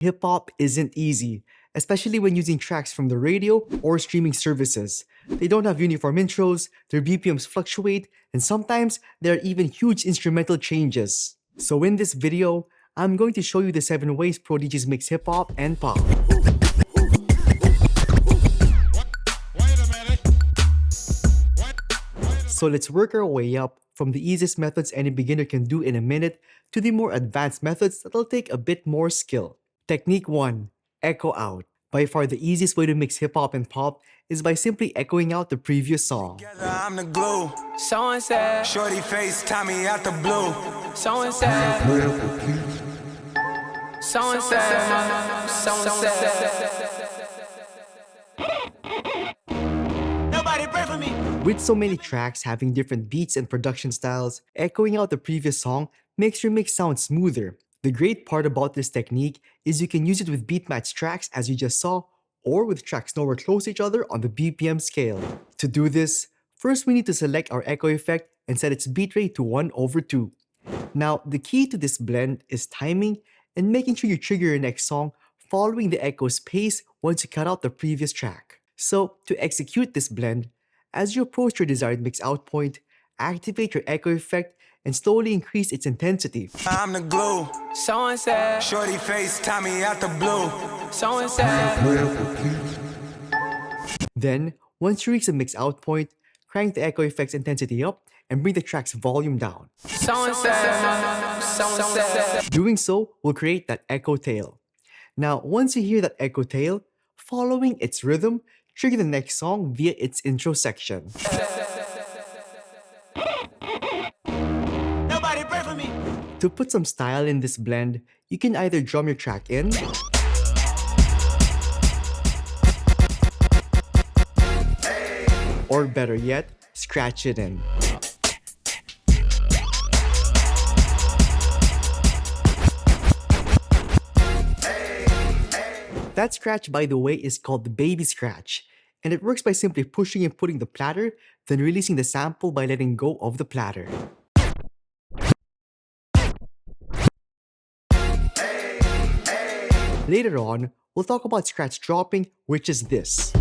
Hip-hop isn't easy, especially when using tracks from the radio or streaming services. They don't have uniform intros, their BPMs fluctuate, and sometimes there are even huge instrumental changes. So in this video, I'm going to show you the 7 ways Pro DJs mix hip-hop and pop. So let's work our way up from the easiest methods any beginner can do in a minute to the more advanced methods that'll take a bit more skill. Technique 1. Echo out. By far the easiest way to mix hip-hop and pop is by simply echoing out the previous song. Together, I'm the glue. So and said. Shorty face, Tommy out the blue. So and said. So and said. So and said. Nobody pray for me. With so many tracks having different beats and production styles, echoing out the previous song makes your mix sound smoother. The great part about this technique is you can use it with beat match tracks as you just saw, or with tracks nowhere close to each other on the BPM scale. To do this, first we need to select our echo effect and set its beat rate to 1/2. Now, the key to this blend is timing and making sure you trigger your next song following the echo's pace once you cut out the previous track. So, to execute this blend, as you approach your desired mix out point, activate your echo effect and slowly increase its intensity. I'm the glue. So and said. Shorty face, Tommy out the blue. So and said. Then, once you reach the mix out point, crank the echo effect's intensity up and bring the track's volume down. So and said. So and said. Doing so will create that echo tail. Now, once you hear that echo tail, following its rhythm, trigger the next song via its intro section. Nobody pray for me. To put some style in this blend, you can either drum your track in, or better yet, scratch it in. That scratch, by the way, is called the baby scratch, and it works by simply pushing and putting the platter, then releasing the sample by letting go of the platter. Later on, we'll talk about scratch dropping, which is this.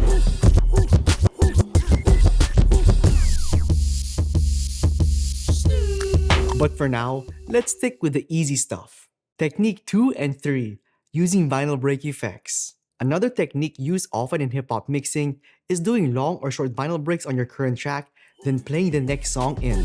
But for now, let's stick with the easy stuff. Technique 2 and 3, using vinyl break effects. Another technique used often in hip-hop mixing is doing long or short vinyl breaks on your current track, then playing the next song in.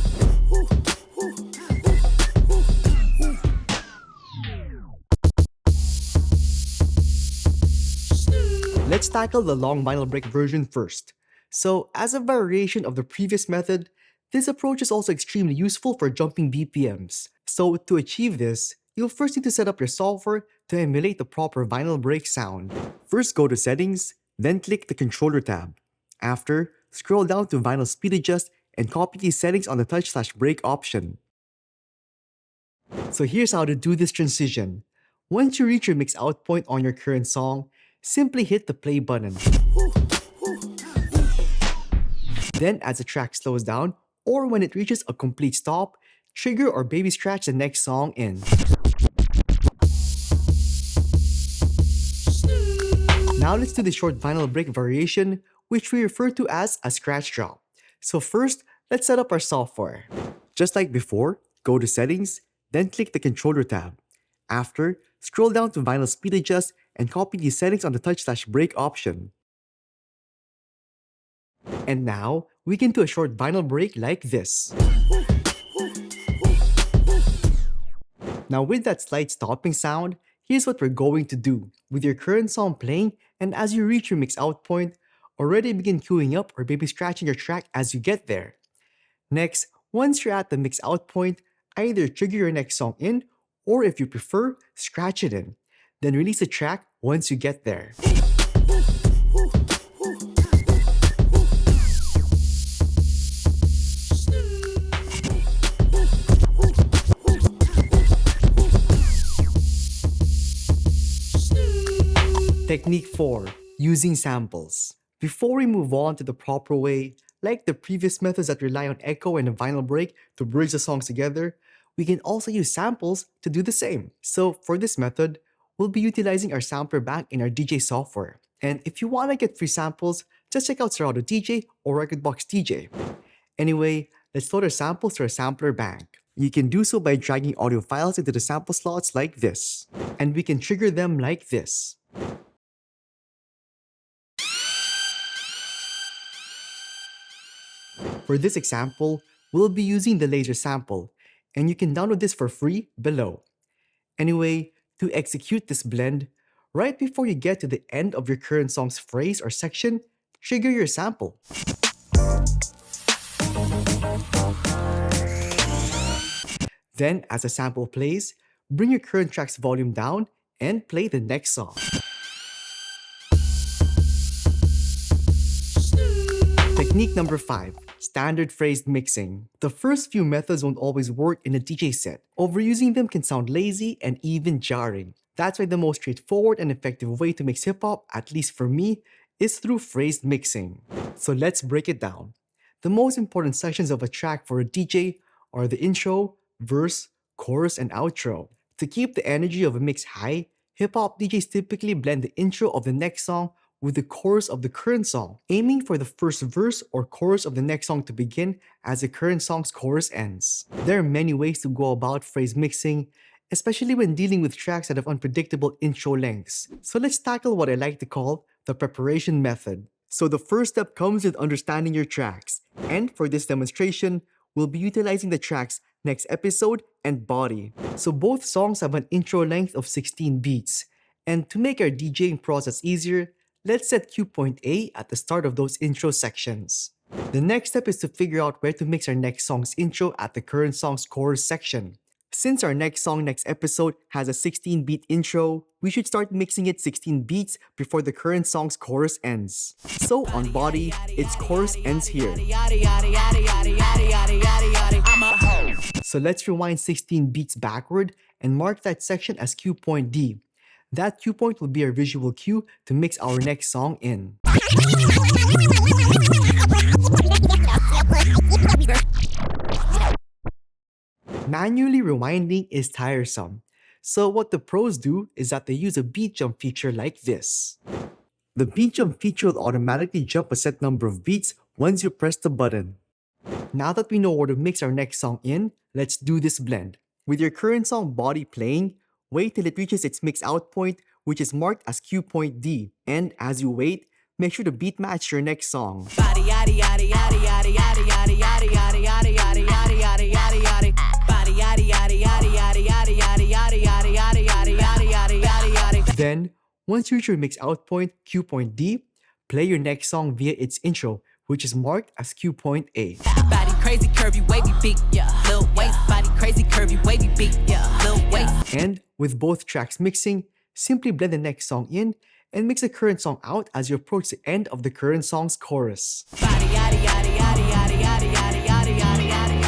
Let's tackle the long vinyl break version first. So, as a variation of the previous method, this approach is also extremely useful for jumping BPMs. So, to achieve this, you'll first need to set up your software to emulate the proper vinyl break sound. First, go to Settings, then click the Controller tab. After, scroll down to Vinyl Speed Adjust and copy these settings on the touch/break option. So here's how to do this transition. Once you reach your mix out point on your current song, simply hit the play button. Then as the track slows down, or when it reaches a complete stop, trigger or baby scratch the next song in. Now let's do the short vinyl break variation, which we refer to as a scratch drop. So first, let's set up our software. Just like before, go to Settings, then click the Controller tab. After, scroll down to Vinyl Speed Adjust and copy these settings on the touch/break option. And now, we can do a short vinyl break like this. Now with that slight stopping sound, here's what we're going to do. With your current song playing, and as you reach your mix out point, already begin queuing up or baby scratching your track as you get there. Next, once you're at the mix out point, either trigger your next song in, or if you prefer, scratch it in. Then release the track once you get there. Technique 4. Using samples. Before we move on to the proper way, like the previous methods that rely on echo and a vinyl break to bridge the songs together, we can also use samples to do the same. So for this method, we'll be utilizing our sampler bank in our DJ software. And if you want to get free samples, just check out Serato DJ or Recordbox DJ. Anyway, let's load our samples to our sampler bank. You can do so by dragging audio files into the sample slots like this. And we can trigger them like this. For this example, we'll be using the laser sample, and you can download this for free below. Anyway, to execute this blend, right before you get to the end of your current song's phrase or section, trigger your sample. Then, as the sample plays, bring your current track's volume down and play the next song. Technique number 5. Standard phrased mixing. The first few methods won't always work in a DJ set. Overusing them can sound lazy and even jarring. That's why the most straightforward and effective way to mix hip-hop, at least for me, is through phrased mixing. So let's break it down. The most important sections of a track for a DJ are the intro, verse, chorus, and outro. To keep the energy of a mix high, hip-hop DJs typically blend the intro of the next song with the chorus of the current song, aiming for the first verse or chorus of the next song to begin as the current song's chorus ends. There are many ways to go about phrase mixing, especially when dealing with tracks that have unpredictable intro lengths. So let's tackle what I like to call the preparation method. So the first step comes with understanding your tracks. And for this demonstration, we'll be utilizing the tracks Next Episode and Body. So both songs have an intro length of 16 beats. And to make our DJing process easier, let's set cue point A at the start of those intro sections. The next step is to figure out where to mix our next song's intro at the current song's chorus section. Since our next song, Next Episode, has a 16-beat intro, we should start mixing it 16 beats before the current song's chorus ends. So on Body, its chorus ends here. So let's rewind 16 beats backward and mark that section as cue point D. That cue point will be our visual cue to mix our next song in. Manually rewinding is tiresome, so what the pros do is that they use a beat jump feature like this. The beat jump feature will automatically jump a set number of beats once you press the button. Now that we know where to mix our next song in, let's do this blend. With your current song Body playing, wait till it reaches its mix out point, which is marked as cue point D. And as you wait, make sure to beat match your next song. Then, once you reach your mix out point, cue point D, play your next song via its intro, which is marked as cue point A. Body crazy, curvy, wavy, big, yeah. Lil waist, body crazy, curvy, wavy, big, yeah. Lil waist. And with both tracks mixing, simply blend the next song in and mix the current song out as you approach the end of the current song's chorus. Body, yaddy, yaddy, yaddy, yaddy, yaddy, yaddy, yaddy, yaddy, yaddy,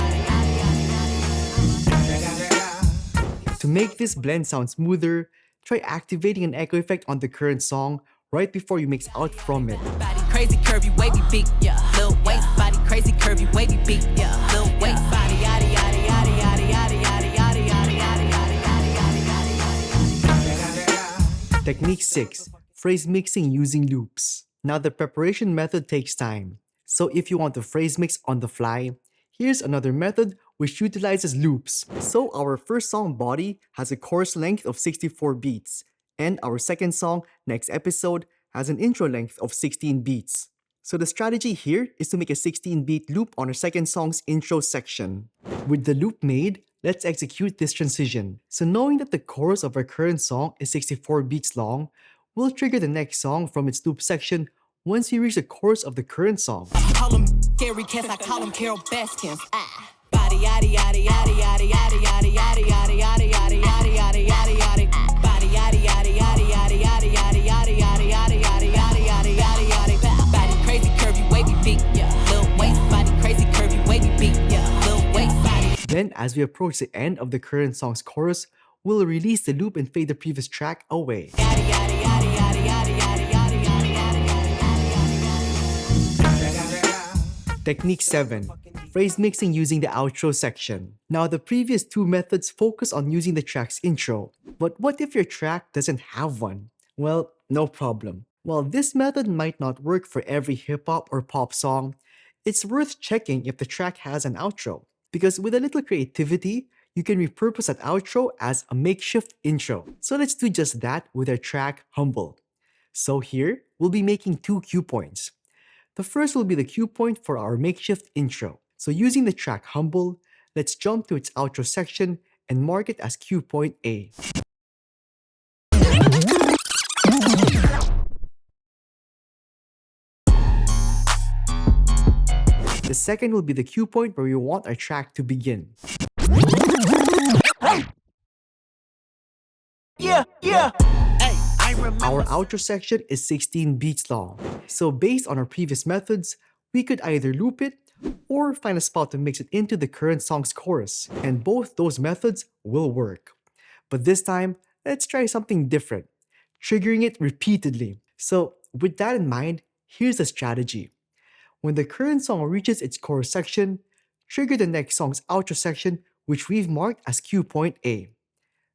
yaddy. To make this blend sound smoother, try activating an echo effect on the current song right before you mix out from it. Body crazy, curvy, wavy, big, yeah. Lil waist, body crazy, curvy, wavy, big, yeah. Lil waist, body, yaddy, yaddy, yaddy, yaddy, yaddy, yaddy, yaddy, yaddy, yaddy, yaddy, yaddy. Technique 6. Phrase mixing using loops. Now the preparation method takes time. So if you want to phrase mix on the fly, here's another method which utilizes loops. So our first song Body has a chorus length of 64 beats. And our second song, Next Episode, has an intro length of 16 beats. So the strategy here is to make a 16-beat loop on our second song's intro section. With the loop made, let's execute this transition. So knowing that the chorus of our current song is 64 beats long, we'll trigger the next song from its loop section once we reach the chorus of the current song. Call him Gary Kess, I call him Carol Baskins. Body, yaddy, yaddy, yaddy, yaddy, yaddy, yaddy, yaddy, yaddy, yaddy, yaddy, yaddy, yaddy, yaddy, yaddy. Body, yaddy, yaddy, yaddy, yaddy, yaddy, yaddy, yaddy, yaddy, yaddy, yaddy, yaddy, yaddy, yaddy, yaddy. Body crazy, curvy, wavy, big, yeah. Lil waist, body crazy, curvy, wavy, big, yeah. Lil waist, body. Then, as we approach the end of the current song's chorus, we'll release the loop and fade the previous track away. Yaddy, yaddy, yaddy, yaddy, yaddy, yaddy, yaddy, yaddy, yaddy, yaddy. Technique 7. Phrase mixing using the outro section. Now the previous two methods focus on using the track's intro. But what if your track doesn't have one? Well, no problem. While this method might not work for every hip hop or pop song, it's worth checking if the track has an outro. Because with a little creativity, you can repurpose that outro as a makeshift intro. So let's do just that with our track Humble. So here, we'll be making two cue points. The first will be the cue point for our makeshift intro. So using the track Humble, let's jump to its outro section and mark it as cue point A. The second will be the cue point where we want our track to begin. Our outro section is 16 beats long, so based on our previous methods, we could either loop it or find a spot to mix it into the current song's chorus, and both those methods will work. But this time, let's try something different, triggering it repeatedly. So with that in mind, here's the strategy. When the current song reaches its chorus section, trigger the next song's outro section, which we've marked as cue point A.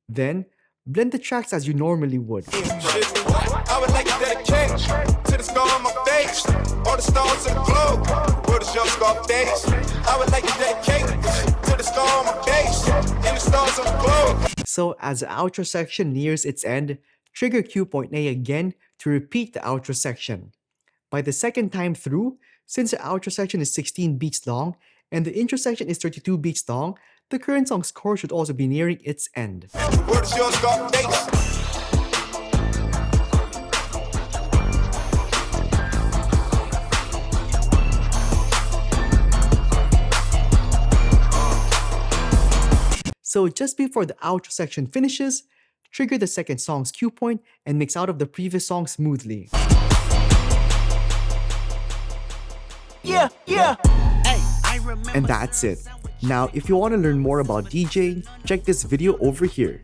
Then, blend the tracks as you normally would. I would like to dedicate to the scar on my face, all the stars in the globe, world is your scar face. I would like to dedicate to the scar on my face, and the stars on the globe. So as the outro section nears its end, trigger cue point A again to repeat the outro section. By the second time through, since the outro section is 16 beats long and the intro section is 32 beats long, the current song's chorus should also be nearing its end. World is your scar face. So just before the outro section finishes, trigger the second song's cue point and mix out of the previous song smoothly. And that's it. Now, if you want to learn more about DJing, check this video over here.